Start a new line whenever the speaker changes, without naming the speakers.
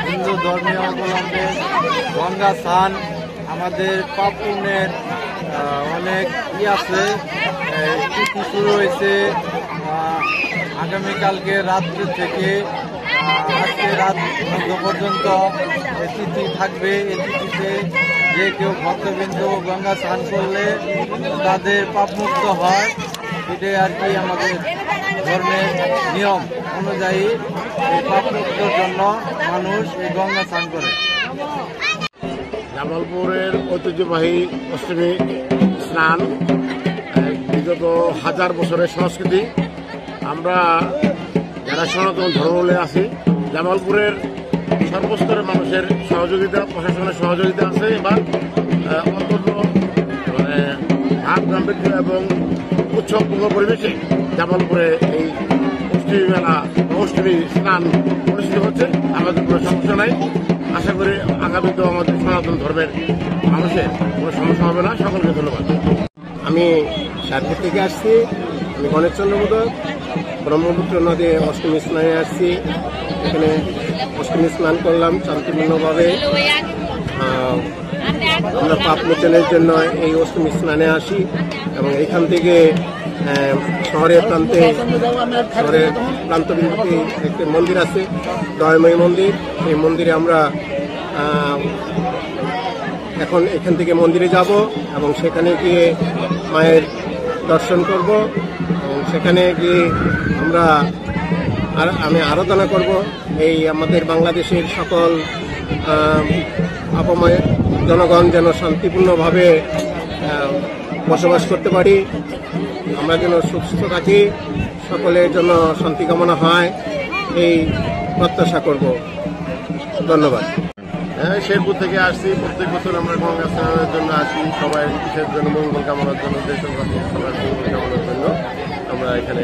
হিন্দু ধর্মীয় অবলম্বনে গঙ্গা স্নান আমাদের পাপ পুণ্যের অনেক আছে, তিথি শুরু হয়েছে আগামীকালকে রাত্রি থেকে আজকে রাত পর্যন্ত তিথি থাকবে। এই তিথিতে যে কেউ ভক্তবিন্দু গঙ্গা স্নান করলে তাদের পাপমুক্ত হয়। এটাই আর কি আমাদের ধর্মের নিয়ম অনুযায়ী এই পাপমুক্তর জন্য মানুষ এই গঙ্গা স্নান করে।
জামালপুরের ঐতিহ্যবাহী অষ্টমী স্নান বিগত হাজার বছরের সংস্কৃতি। আমরা যারা সনাতন ধর্মে আছি, জামালপুরের সর্বস্তরের মানুষের সহযোগিতা, প্রশাসনের সহযোগিতা আছে এবং অন্তত ভাব গাম্ভীর্য এবং উৎসবপূর্ণ পরিবেশে জামালপুরে এই অষ্টমী মেলা, অষ্টমী স্নান অনুষ্ঠিত হচ্ছে। আমাদের কোনো সমস্যা নাই। আশা করি আগামীতেও আমাদের সনাতন ধর্মের মানুষের কোনো সমস্যা হবে না। সকলকে ধন্যবাদ।
আমি সার্কিট থেকে আসছি। আমি গণেশচন্দ্র মোদক ব্রহ্মপুত্র নদী অষ্টমী স্নানে আসছি। এখানে অষ্টমী স্নান করলাম শান্তিপূর্ণভাবে। আমরা পাপ মোচনের জন্য এই অষ্টমী স্নানে আসি এবং এখান থেকে শহরের প্রান্তবিন্দুতে একটি মন্দির আছে, দয়াময়ী মন্দির। সেই মন্দিরে আমরা এখন এখান থেকে মন্দিরে যাব এবং সেখানে গিয়ে মায়ের দর্শন করব এবং সেখানে গিয়ে আমি আরাধনা করব এই আমাদের বাংলাদেশের সকল আপাময় জনগণ যেন শান্তিপূর্ণভাবে বসবাস করতে পারি, আমরা যেন সুস্থ থাকি, সকলের জন্য শান্তি কামনা হয়, এই প্রত্যাশা করব। ধন্যবাদ।
হ্যাঁ, শেরপুর থেকে আসছি। প্রত্যেক বছর আমরা গঙ্গা স্নানের জন্য আসি। সবাই কিসের জন্য? মঙ্গল কামনার জন্য, দেশবাসী সবার মঙ্গল কামনার জন্য আমরা এখানে